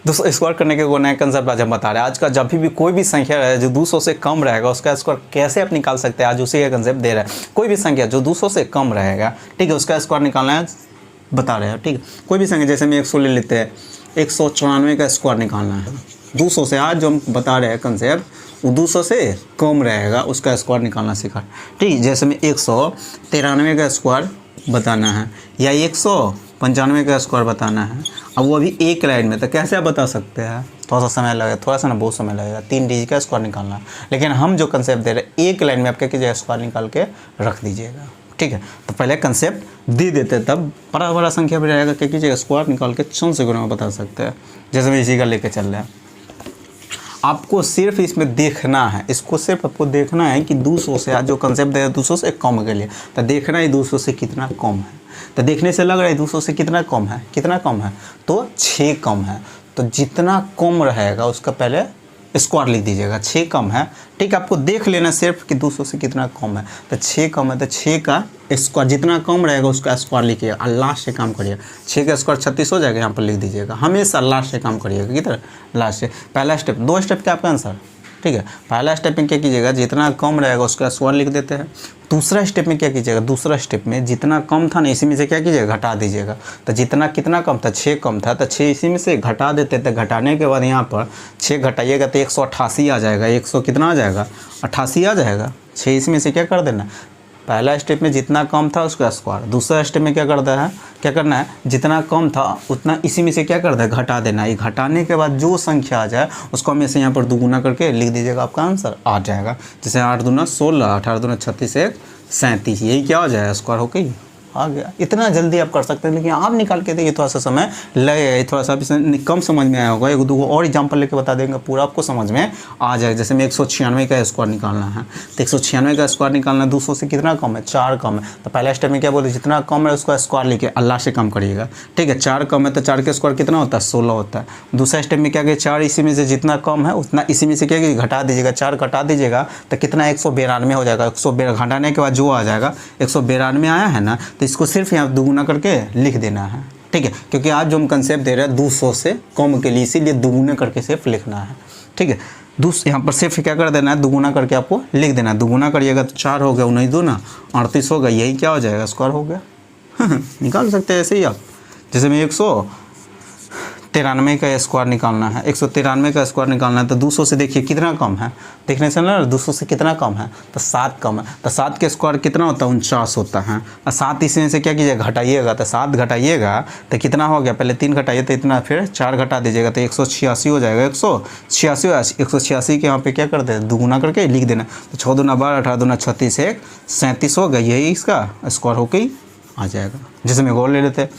200 square करने के वो नया कंसेप्ट आज हम बता रहे हैं। आज का जब भी कोई भी संख्या है जो 200 से कम रहेगा उसका स्क्वायर कैसे आप निकाल सकते हैं, आज उसी का कंसेप्ट दे रहा है। कोई भी संख्या जो 200 से कम रहेगा, ठीक है, उसका स्क्वायर निकालना है, बता रहे हैं। ठीक है, कोई भी संख्या जैसे हम 100 ले लेते हैं, 194 का स्क्वायर निकालना है 200 से। आज जो हम बता रहे हैं कंसेप्ट वो 200 से कम रहेगा उसका स्क्वायर निकालना सीखा। ठीक, जैसे में 193 का स्क्वायर बताना है या 195 का स्क्वायर बताना है। अब वो अभी एक लाइन में, तो कैसे आप बता सकते हैं, थोड़ा सा समय लगेगा, थोड़ा सा ना बहुत समय लगेगा, 3 डिजिट का स्क्वायर निकालना है। लेकिन हम जो कंसेप्ट दे रहे हैं एक लाइन में आप क्या कीजिएगा, स्क्वायर निकाल के रख दीजिएगा। ठीक है, तो पहले कंसेप्ट दे देते तब बड़ा बड़ा संख्या भी रहेगा, क्या कीजिएगा, स्क्वायर निकाल के चंद सेकंड में बता सकते हैं। जैसे मैं इसी का लेके चल रहे हैं, आपको सिर्फ इसमें देखना है, इसको सिर्फ आपको देखना है कि 200 से, आज जो कंसेप्ट दे 200 से कम के लिए, तो देखना है 200 से कितना कम है। तो देखने से लग रहा है 200 से कितना कम है, कितना कम है, तो 6 कम है। तो जितना कम रहेगा उसका पहले स्क्वायर लिख दीजिएगा, 6 कम है। ठीक, आपको देख लेना सिर्फ कि 200 से कितना कम है, तो 6 कम है, तो 6 का स्क्वायर जितना कम रहेगा उसका स्क्वायर लिखिएगा और लास्ट से काम करिएगा। 6 का स्क्वायर 36 हो जाएगा, यहाँ पर लिख दीजिएगा। हमेशा लास्ट से काम करिएगा, किधर लास्ट से। पहला स्टेप, 2 स्टेप का आपका आंसर। ठीक है, पहला स्टेप में क्या कीजिएगा, जितना कम रहेगा उसका स्क्वायर लिख देते हैं। दूसरा स्टेप में क्या कीजिएगा, दूसरा स्टेप में जितना कम था ना इसी में से क्या कीजिएगा, घटा दीजिएगा। तो जितना कितना कम था, 6 कम था, तो 6 इसी में से घटा देते थे। घटाने के बाद यहाँ पर 6 घटाइएगा तो 188 आ जाएगा। 100 कितना आ जाएगा, 88 आ जाएगा। 6 इसमें से क्या कर देना, पहला स्टेप में जितना कम था उसका स्क्वायर। दूसरा स्टेप में क्या करता है, क्या करना है, जितना कम था उतना इसी में से क्या करता है, घटा देना। ये घटाने के बाद जो संख्या आ जाए उसको हम ऐसे यहाँ पर दुगुना करके लिख दीजिएगा, आपका आंसर आ जाएगा। जैसे 8 दूना 16, 18 दूना 36, 1 37, यही क्या हो जाएगा, स्क्वायर हो गई, आ गया। इतना जल्दी आप कर सकते हैं, लेकिन आप निकाल के देखिए, थोड़ा सा समय लगेगा, थोड़ा सा कम समझ में आया होगा। 1-2 और एग्जाम्पल लेके बता देंगे, पूरा आपको समझ में आ जाएगा। जैसे में 196 का स्क्वायर निकालना है, तो 196 का स्क्वायर निकालना है, 200 से कितना कम है, 4 कम है। तो पहला स्टेप में क्या बोले, जितना कम है उसका स्क्वायर लेके अल्लाह से कम करिएगा। ठीक है, 4 कम है तो 4 का स्क्वायर कितना होता है, 16 होता है। दूसरा स्टेप में क्या किया, 4 इसी में से जितना कम है उतना इसी में से क्या कि घटा दीजिएगा। 4 घटा दीजिएगा तो कितना, 192 हो जाएगा। 192 घटाने के बाद जो आ जाएगा, 192 आया है ना, तो इसको सिर्फ यहाँ दुगुना करके लिख देना है। ठीक है, क्योंकि आज जो हम कंसेप्ट दे रहे हैं 200 से कम के लिए, इसीलिए दुगुना करके सिर्फ लिखना है। ठीक है, यहाँ पर सिर्फ क्या कर देना है, दुगुना करके आपको लिख देना है। दुगुना करिएगा तो 4 हो गया, 19 दूना 38 हो गया, यही क्या हो जाएगा, स्क्वायर हो गया। निकाल सकते हैं ऐसे ही आप। जैसे में 193 का स्क्वायर निकालना है, 193 का स्क्वायर निकालना है, तो 200 से देखिए कितना कम है, देखने से ना 200 से कितना कम है, तो 7 कम है। तो 7 के स्क्वायर कितना होता है, 49 होता है। और 7 इसमें से क्या कीजिएगा, घटाइएगा। तो 7 घटाइएगा तो कितना हो गया, पहले 3 घटाइए तो इतना, फिर 4 घटा दीजिएगा तो 186 हो जाएगा। 186 के यहाँ पे क्या कर दें, दुगुना करके लिख देना। तो 6 दूना 12, 18 दूना 36, 1 37 हो गया, यही इसका स्क्वायर होकर ही आ जाएगा। जैसे मैं और ले लेते हैं,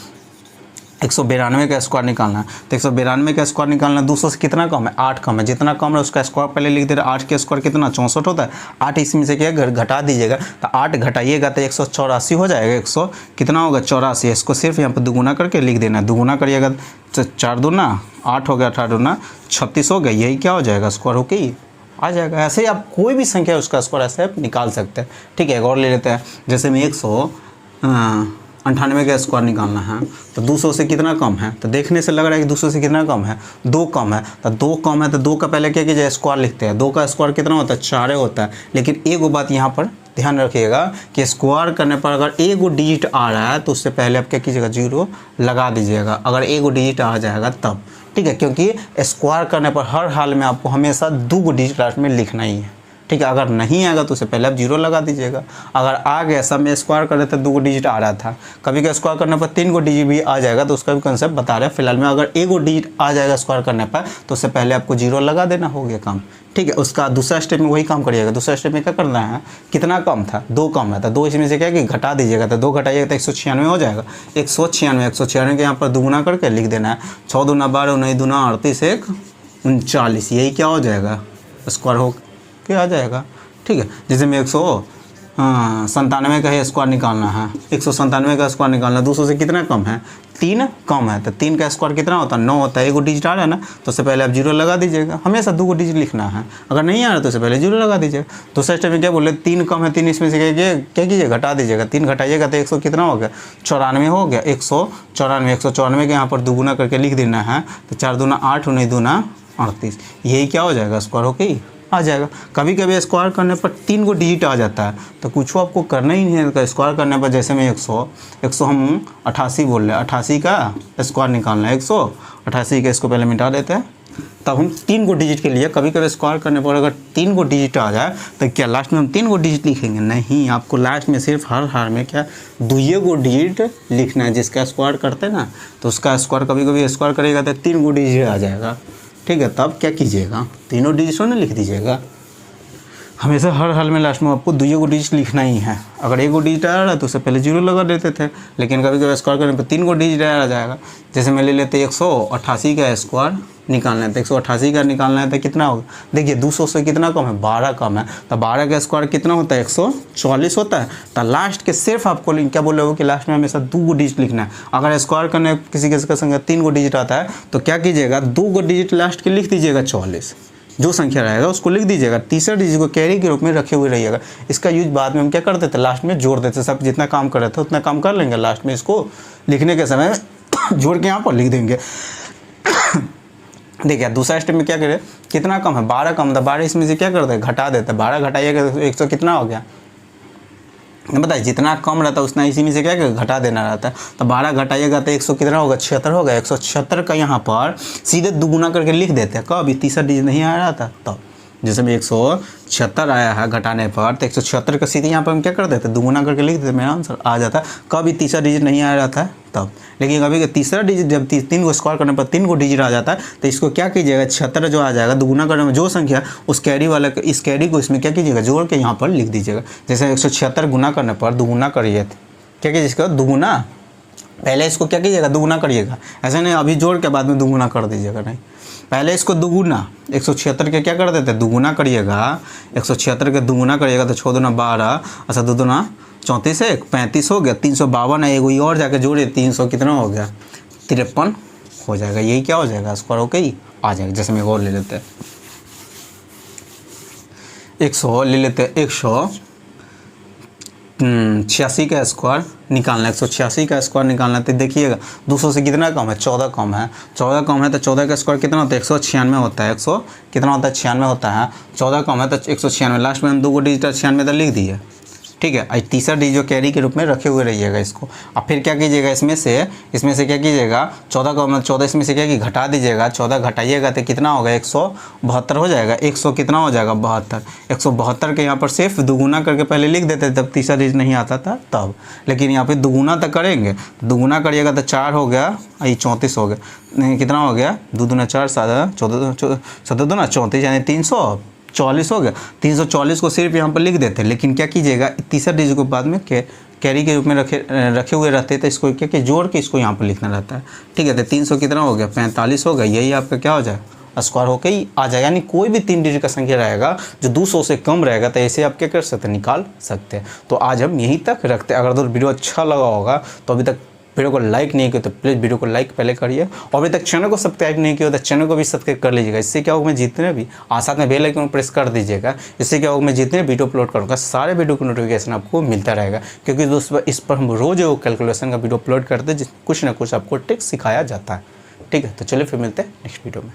192 का स्क्वायर निकालना है, तो 192 का स्क्वायर निकालना है, 200 से कितना कम है, 8 कम है। जितना कम है उसका स्क्वायर पहले लिख दे रहे। 8 के स्क्वायर कितना, 64 होता है। 8 इसमें से क्या घटा दीजिएगा, तो 8 घटाइएगा तो 184 हो जाएगा। 100 कितना होगा, 84। इसको सिर्फ यहाँ पर दुगुना करके लिख देना है। दुगुना करिएगा तो 4 दूना 8 हो गया, 18 दूना 36 हो गया, यही क्या हो जाएगा, स्क्वायर होके ही आ जाएगा। ऐसे ही आप कोई भी संख्या उसका स्क्वायर ऐसे आप निकाल सकते हैं। ठीक है, और ले लेते हैं। जैसे में 198 का स्क्वायर निकालना है, तो 200 से कितना कम है, तो देखने से लग रहा है कि 200 से कितना कम है, 2 कम है। तो 2 कम है तो 2 का पहले क्या कीजिए, स्क्वायर लिखते हैं। 2 का स्क्वायर कितना होता है, 4 होता है। लेकिन एक बात यहाँ पर ध्यान रखिएगा कि स्क्वायर करने पर अगर एक डिजिट आ रहा है तो उससे पहले आप क्या कीजिएगा, 0 लगा दीजिएगा, अगर एक डिजिट आ जाएगा तब। ठीक है, क्योंकि स्क्वायर करने पर हर हाल में आपको हमेशा 2 डिजिट लास्ट में लिखना ही है। ठीक है, अगर नहीं आएगा तो उससे पहले आप 0 लगा दीजिएगा। अगर आ गया, सब में स्क्वायर कर रहे थे 2 डिजिट आ रहा था, कभी का स्क्वायर करने पर 3 डिजिट भी आ जाएगा, तो उसका भी कंसेप्ट बता रहे हैं। फिलहाल में अगर 1 डिजिट आ जाएगा स्क्वायर करने पर तो उससे पहले आपको 0 लगा देना, हो गया काम। ठीक है, उसका दूसरा स्टेप में वही काम करिएगा। दूसरा स्टेप में क्या करना है, कितना कम था, 2 कम है, तो 2 इसमें से क्या कि घटा दीजिएगा। तो 2 घटाइएगा तो 196 हो जाएगा। 196 के यहाँ पर दुगुना करके लिख देना है। 6 दूना 12, 19 दूना 38, 1 39, यही क्या हो जाएगा, स्क्वायर हो के आ जाएगा। ठीक है, जैसे में 100 हाँ 97 का ही स्क्वायर निकालना है, 197 का स्क्वायर निकालना है। 200 से कितना कम है, 3 कम है, तो 3 का स्क्वायर कितना होता है, 9 होता है। एक डिजिट आ रहा है ना, तो उससे पहले आप जीरो लगा दीजिएगा। हमेशा 2 डिजिट लिखना है, अगर नहीं आ रहा तो उससे पहले जीरो लगा दीजिएगा। दूसरा स्टेप में क्या बोले, 3 कम है, 3 इसमें से क्या कीजिए, घटा दीजिएगा। 3 घटाइएगा तो 100 कितना हो गया, 94 हो गया। 194 के यहाँ पर दुगुना करके लिख देना है, तो 4 दूना 8, 9 दूना 38, यही क्या हो जाएगा, स्क्वायर होके ही आ जाएगा। कभी कभी स्क्वायर करने पर 3 को डिजिट आ जाता है, तो कुछ आपको करना ही नहीं है। स्क्वायर करने पर जैसे में 100 हम 88 बोल रहे हैं, 88 का स्क्वायर निकालना है, 188 का इसको पहले मिटा देते हैं। तब हम 3 को डिजिट के लिए कभी कभी स्क्वायर करने पर अगर 3 को डिजिट आ जाए तो क्या लास्ट में हम 3 को डिजिट लिखेंगे, नहीं, आपको लास्ट में सिर्फ हर में क्या 2 को डिजिट लिखना है। जिसका स्क्वायर करते हैं ना, तो उसका स्क्वायर कभी कभी स्क्वायर करेगा तो 3 को डिजिट आ जाएगा, ठीक है। तब क्या कीजिएगा, तीनों डिजिटों ने लिख दीजिएगा। हमेशा हर हाल में लास्ट में आपको 2 को डिजिट लिखना ही है। अगर 1 को डिजिट आ रहा है तो उससे पहले जीरो लगा देते थे, लेकिन कभी कभी स्क्वायर करने पर 3 को डिजिट आ जाएगा। जैसे मैं ले लेते 188 का स्क्वायर निकालना है, तो 188 का निकालना है तो कितना होगा, देखिए 200 से कितना कम है, 12 कम है, तो 12 का स्क्वायर कितना होता है, 144 होता है। तो लास्ट के सिर्फ आपको क्या बोले हो कि लास्ट में हमेशा 2 को डिजिट लिखना है। अगर स्क्वायर करने किसी का संख्या 3 को डिजिट आता है तो क्या कीजिएगा, 2 को डिजिट लास्ट के लिख दीजिएगा, 44 जो संख्या रहेगा उसको लिख दीजिएगा। तीसरा डिजिट को कैरी के रूप में रखे हुए रहिएगा। इसका यूज बाद में हम क्या करते थे, लास्ट में जोड़ देते, सब जितना काम कर रहे थे उतना काम कर लेंगे, लास्ट में इसको लिखने के समय जोड़ के यहाँ पर लिख देंगे। देखिए दूसरा स्टेप में क्या करें, कितना कम है, 12 कम था, 12 इसमें से क्या करते हैं, घटा देते हैं। 12 घटाइएगा तो 100 कितना हो गया, बताइए, जितना कम रहता है उतना इसी में से क्या घटा देना रहता है। तो 12 घटाइएगा तो 100 कितना होगा, 76 होगा। 176 का यहाँ पर सीधे दुगुना करके लिख देते हैं। कब, तीसरा डिजिट नहीं आ रहा था तब, जैसे में 176 आया है घटाने पर, तो 176 का सीधे यहाँ पर हम क्या कर देते, दुगुना करके लिख देते, मेरा आंसर आ जाता। कभी तीसरा डिजिट नहीं आ रहा था तब, लेकिन कभी तीसरा डिजिट जब 3 को स्क्वायर करने पर 3 को डिजिट आ जाता है, तो इसको क्या कीजिएगा, 76 जो आ जाएगा दुगुना करने में जो संख्या उस कैरी वाला, इस कैरी को इसमें क्या कीजिएगा, जोड़ के यहाँ पर लिख दीजिएगा। जैसे 176 गुना करने पर दुगुना करिए, क्या कीजिए इसका दुगुना, पहले इसको क्या कीजिएगा, दुगुना करिएगा। ऐसा नहीं अभी जोड़ के बाद में दुगुना कर दीजिएगा, नहीं, पहले इसको दुगुना 176 के क्या कर देते, दुगुना करिएगा। 176 के दुगुना करिएगा तो 6 दूना 12, अच्छा 2 दूना 34 है, 35 हो गया। 352 है, एगो और जाके जोड़िए, 300 कितना हो गया, 53 हो जाएगा। यही क्या हो जाएगा, स्क्वायर होके ही आ जाएगा। जैसे मैं और ले लेते हैं 100 ले लेते हैं, 186 का स्क्वायर निकालना है। 186 का स्क्वायर निकालना है तो देखिएगा 200 से कितना कम है, 14 कम है। 14 कम है तो 14 का स्क्वायर कितना होता है, 196 होता है। 100 कितना होता है, 96 होता है। 14 कम है तो 196, लास्ट में हम 2 को डिजिट 96 तो लिख दिए, ठीक है। आज तीसरा डिजिट जो कैरी के रूप में रखे हुए रहिएगा इसको। अब फिर क्या कीजिएगा, इसमें से क्या कीजिएगा, 14 का मतलब 14 इसमें से क्या कि घटा दीजिएगा। 14 घटाइएगा तो कितना होगा, 172 हो जाएगा। 100 कितना हो जाएगा, 72। 172 के यहाँ पर सिर्फ दुगुना करके पहले लिख देते तब तीसरा डिजिट नहीं आता था तब, लेकिन यहाँ पे दुगुना तक करेंगे। दुगुना करिएगा तो 4 हो गया, ये 34 हो गया, नहीं कितना हो गया, 2 दूना 4, 7 दूना 34, यानी 340 हो गया। 340 को सिर्फ यहाँ पर लिख देते हैं, लेकिन क्या कीजिएगा, तीसरा डिजिट को बाद में कैरी के रूप में रखे हुए रहते हैं, तो इसको क्या कि जोड़ के इसको यहाँ पर लिखना रहता है, ठीक है। तो 300 कितना हो गया, 45 हो गया। यही आपका क्या हो जाएगा, स्क्वायर होके ही आ जाएगा। यानी कोई भी 3 डिजिट का संख्या रहेगा जो 200 से कम रहेगा, तो ऐसे आप क्या कर सकते हैं, निकाल सकते हैं। तो आज हम यहीं तक रखते हैं। अगर तो वीडियो अच्छा लगा होगा तो अभी तक वीडियो को लाइक नहीं किया तो प्लीज़ वीडियो को लाइक पहले करिए, और अभी तक चैनल को सब्सक्राइब नहीं किया तो चैनल को भी सब्सक्राइब कर लीजिएगा। इससे क्या होगा, मैं जितने भी साथ में बेल आइकन प्रेस कर दीजिएगा। इससे क्या होगा, मैं जितने वीडियो अपलोड करूँगा सारे वीडियो का नोटिफिकेशन आपको मिलता रहेगा, क्योंकि दोस्तों इस पर हम रोज़ वो कैलकुलेशन का वीडियो अपलोड करते हैं, कुछ ना कुछ आपको ट्रिक्स सिखाया जाता है, ठीक है। तो चलिए फिर मिलते हैं नेक्स्ट वीडियो में।